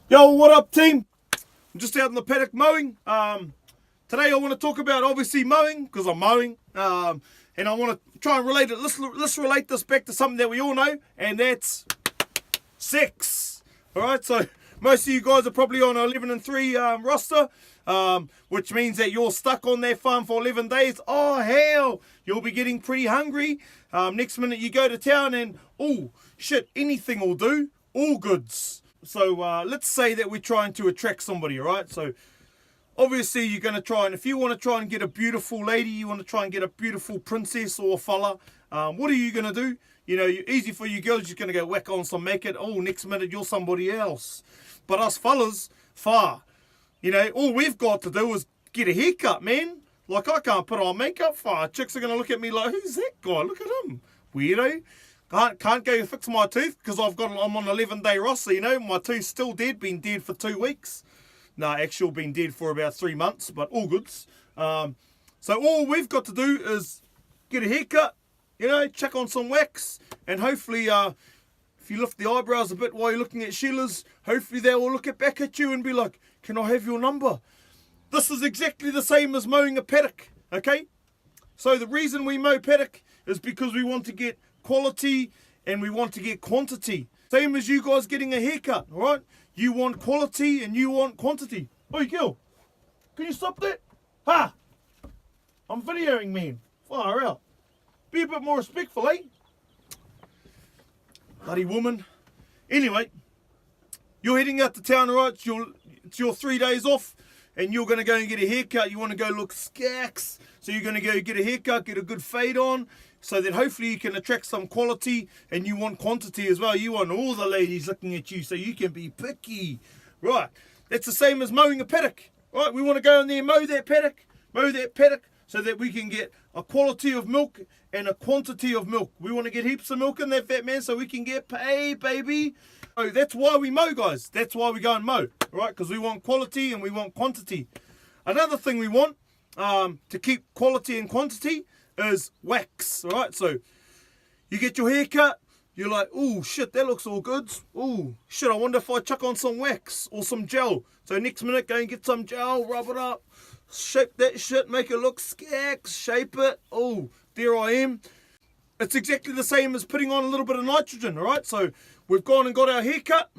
Yo, what up, team? I'm just out in the paddock mowing. Today I want to talk about obviously mowing because I'm mowing, and I want to try and relate it. Let's relate this back to something that we all know, and that's sex. All right, so most of you guys are probably on an 11 and 3 roster, which means that you're stuck on that farm for 11 days. Oh hell, you'll be getting pretty hungry. Next minute you go to town and oh shit, anything will do. All goods. So let's say that we're trying to attract somebody, all right? So obviously you're going to try, and if you want to try and get a beautiful lady, you want to try and get a beautiful princess or fella, what are you going to do? You know, easy for you girls, you're going to go whack on some makeup. Oh, next minute you're somebody else. But us fellas, far. You know, all we've got to do is get a haircut, man. Like, I can't put on makeup, far. Chicks are going to look at me like, who's that guy? Look at him. Weirdo. Can't go fix my tooth because I'm on an 11-day roster, you know. My tooth's still dead, been dead for 2 weeks. No, actually been dead for about 3 months, but all goods. So all we've got to do is get a haircut, you know, chuck on some wax, and hopefully if you lift the eyebrows a bit while you're looking at Sheila's, hopefully they will look back at you and be like, can I have your number? This is exactly the same as mowing a paddock, okay? So the reason we mow paddock is because we want to get quality and we want to get quantity. Same as you guys getting a haircut, all right? You want quality and you want quantity. Oi, Gil, can you stop that? Ha! I'm videoing, man. Far out. Be a bit more respectful, eh? Bloody woman. Anyway, you're heading out to town, all right? It's your 3 days off and you're going to go and get a haircut. You want to go look skacks. So you're going to go get a haircut, get a good fade on, so that hopefully you can attract some quality, and you want quantity as well. You want all the ladies looking at you so you can be picky. Right, that's the same as mowing a paddock. Right, we want to go in there and mow that paddock so that we can get a quality of milk and a quantity of milk. We want to get heaps of milk in that fat man so we can get paid, baby. So that's why we mow, guys. That's why we go and mow, right? Because we want quality and we want quantity. Another thing we want to keep quality and quantity is wax, all right? So you get your hair cut, you're like, oh shit, that looks all good. Oh shit, I wonder if I chuck on some wax or some gel. So next minute, go and get some gel, rub it up, shape that shit, make it look skacks, shape it. Oh, there I am. It's exactly the same as putting on a little bit of nitrogen, all right? So we've gone and got our hair cut,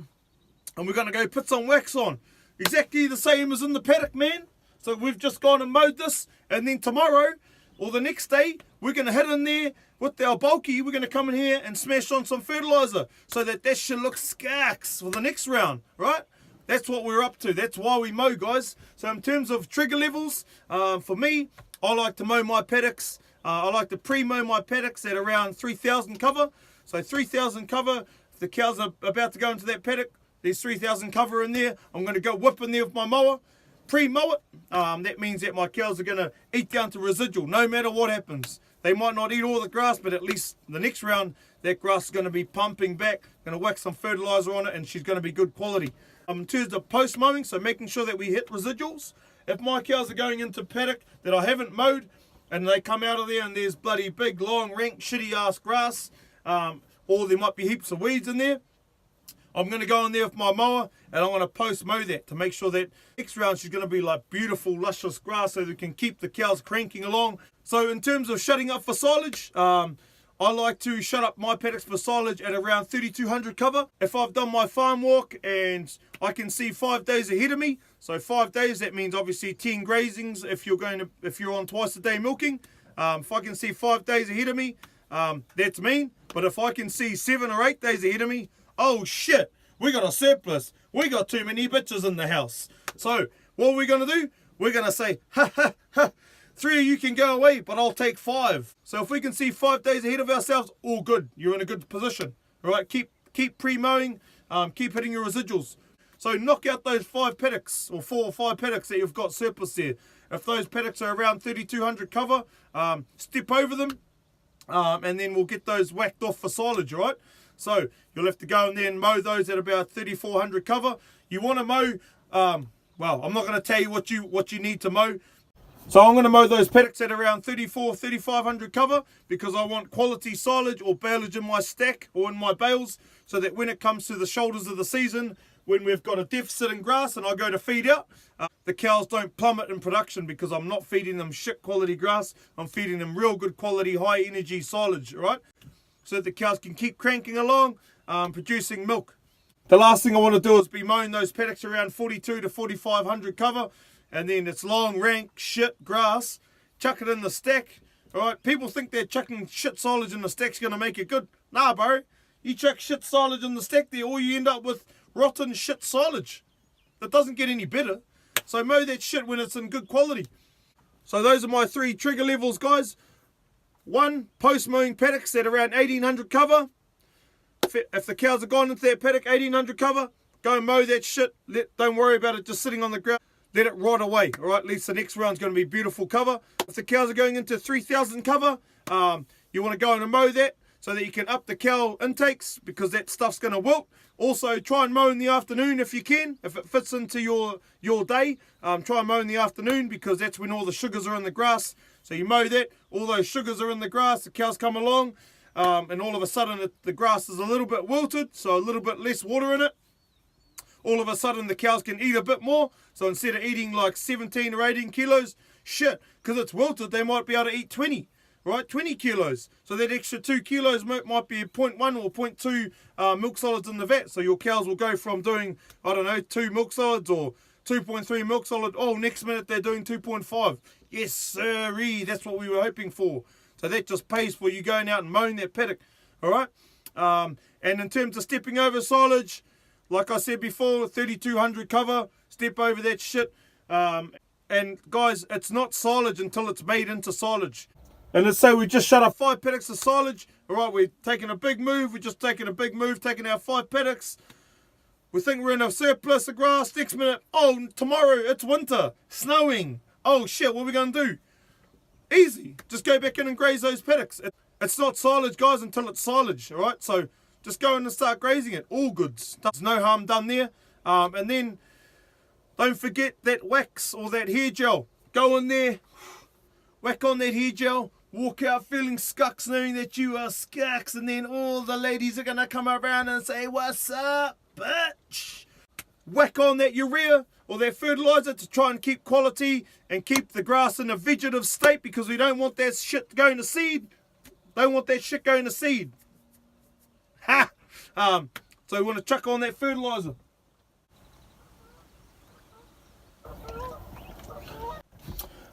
and we're going to go put some wax on. Exactly the same as in the paddock, man. So we've just gone and mowed this, and then tomorrow, or the next day, we're going to head in there with our bulky. We're going to come in here and smash on some fertilizer so that shit looks skacks for the next round, right? That's what we're up to. That's why we mow, guys. So in terms of trigger levels, for me, I like to mow my paddocks. I like to pre-mow my paddocks at around 3,000 cover. So 3,000 cover, if the cows are about to go into that paddock, there's 3,000 cover in there. I'm going to go whip in there with my mower. Pre-mow it, that means that my cows are going to eat down to residual no matter what happens. They might not eat all the grass, but at least the next round that grass is going to be pumping back. Going to whack some fertilizer on it, and she's going to be good quality. In terms of post-mowing, so making sure that we hit residuals. If my cows are going into paddock that I haven't mowed and they come out of there and there's bloody big, long, rank, shitty ass grass, or there might be heaps of weeds in there, I'm going to go in there with my mower and I'm going to post-mow that to make sure that next round she's going to be like beautiful, luscious grass so that we can keep the cows cranking along. So in terms of shutting up for silage, I like to shut up my paddocks for silage at around 3,200 cover. If I've done my farm walk and I can see 5 days ahead of me, so 5 days, that means obviously 10 grazings if you're on twice a day milking. If I can see 5 days ahead of me, that's mean. But if I can see 7 or 8 days ahead of me, oh shit, we got a surplus. We got too many bitches in the house. So what are we going to do? We're going to say, ha ha ha, 3 of you can go away, but I'll take 5. So if we can see 5 days ahead of ourselves, all good. You're in a good position. All right, keep pre-mowing, keep hitting your residuals. So knock out those 5 paddocks or 4 or 5 paddocks that you've got surplus there. If those paddocks are around 3,200 cover, step over them, and then we'll get those whacked off for silage, all right? So you'll have to go in there and mow those at about 3,400 cover. You want to mow, well, I'm not going to tell you what you need to mow. So I'm going to mow those paddocks at around 3,500 cover because I want quality silage or baleage in my stack or in my bales so that when it comes to the shoulders of the season, when we've got a deficit in grass and I go to feed out, the cows don't plummet in production because I'm not feeding them shit quality grass. I'm feeding them real good quality, high energy silage, right? So that the cows can keep cranking along, producing milk. The last thing I want to do is be mowing those paddocks around 42 to 4500 cover, and then it's long, rank, shit grass. Chuck it in the stack. Alright, people think they're chucking shit silage in the stack's going to make it good. Nah, bro. You chuck shit silage in the stack there, all you end up with rotten shit silage. That doesn't get any better. So mow that shit when it's in good quality. So those are my 3 trigger levels, guys. 1, post-mowing paddocks at around 1800 cover. If the cows are gone into that paddock 1800 cover, go mow that shit. Don't worry about it just sitting on the ground. Let it rot away. Alright, at least the next round's going to be beautiful cover. If the cows are going into 3000 cover, you want to go and mow that so that you can up the cow intakes because that stuff's going to wilt. Also, try and mow in the afternoon if you can. If it fits into your day, try and mow in the afternoon because that's when all the sugars are in the grass. So you mow that, all those sugars are in the grass, the cows come along, and all of a sudden the grass is a little bit wilted, so a little bit less water in it. All of a sudden the cows can eat a bit more. So instead of eating like 17 or 18 kilos, shit, because it's wilted, they might be able to eat 20, right? 20 kilos. So that extra 2 kilos might be 0.1 or 0.2 milk solids in the vat. So your cows will go from doing, I don't know, 2 milk solids or 2.3 milk solid. Oh, next minute they're doing 2.5. Yes, sirree, that's what we were hoping for. So that just pays for you going out and mowing that paddock, all right? And in terms of stepping over silage, like I said before, 3200 cover, step over that shit. And guys, it's not silage until it's made into silage. And let's say we just shut up 5 paddocks of silage. All right, we're taking a big move. We're just taking a big move, taking our 5 paddocks. We think we're in a surplus of grass. Next minute, oh, tomorrow it's winter, snowing. Oh shit, what are we going to do? Easy. Just go back in and graze those paddocks. It's not silage, guys, until it's silage, all right? So just go in and start grazing it. All goods. There's no harm done there. And then don't forget that wax or that hair gel. Go in there, whack on that hair gel, walk out feeling scucks, knowing that you are scucks, and then all the ladies are going to come around and say, what's up, bitch? Whack on that urea or that fertilizer to try and keep quality and keep the grass in a vegetative state because we don't want that shit going to seed. Don't want that shit going to seed. Ha! So we want to chuck on that fertilizer.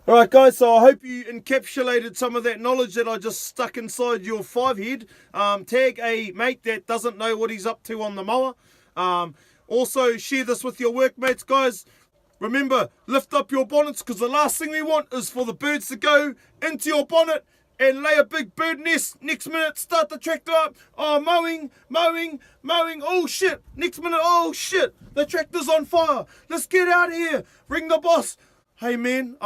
Alright guys, so I hope you encapsulated some of that knowledge that I just stuck inside your 5 head. Tag a mate that doesn't know what he's up to on the mower. Also share this with your workmates, guys. Remember, lift up your bonnets because the last thing we want is for the birds to go into your bonnet and lay a big bird nest. Next minute, start the tractor up. Oh, mowing. Oh, shit. Next minute, oh, shit. The tractor's on fire. Let's get out of here. Ring the boss. Hey, man,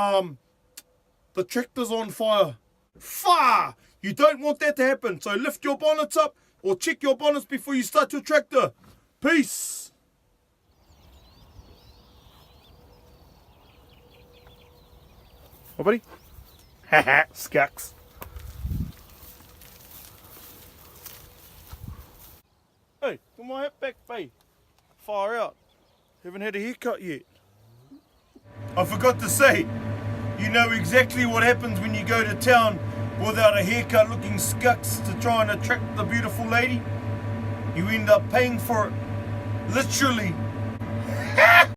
the tractor's on fire. Fire! You don't want that to happen. So lift your bonnets up or check your bonnets before you start your tractor. Peace. Oh, buddy. Haha, scucks. Hey, got my hat back, babe. Far out. Haven't had a haircut yet. I forgot to say, you know exactly what happens when you go to town without a haircut looking scucks to try and attract the beautiful lady. You end up paying for it. Literally.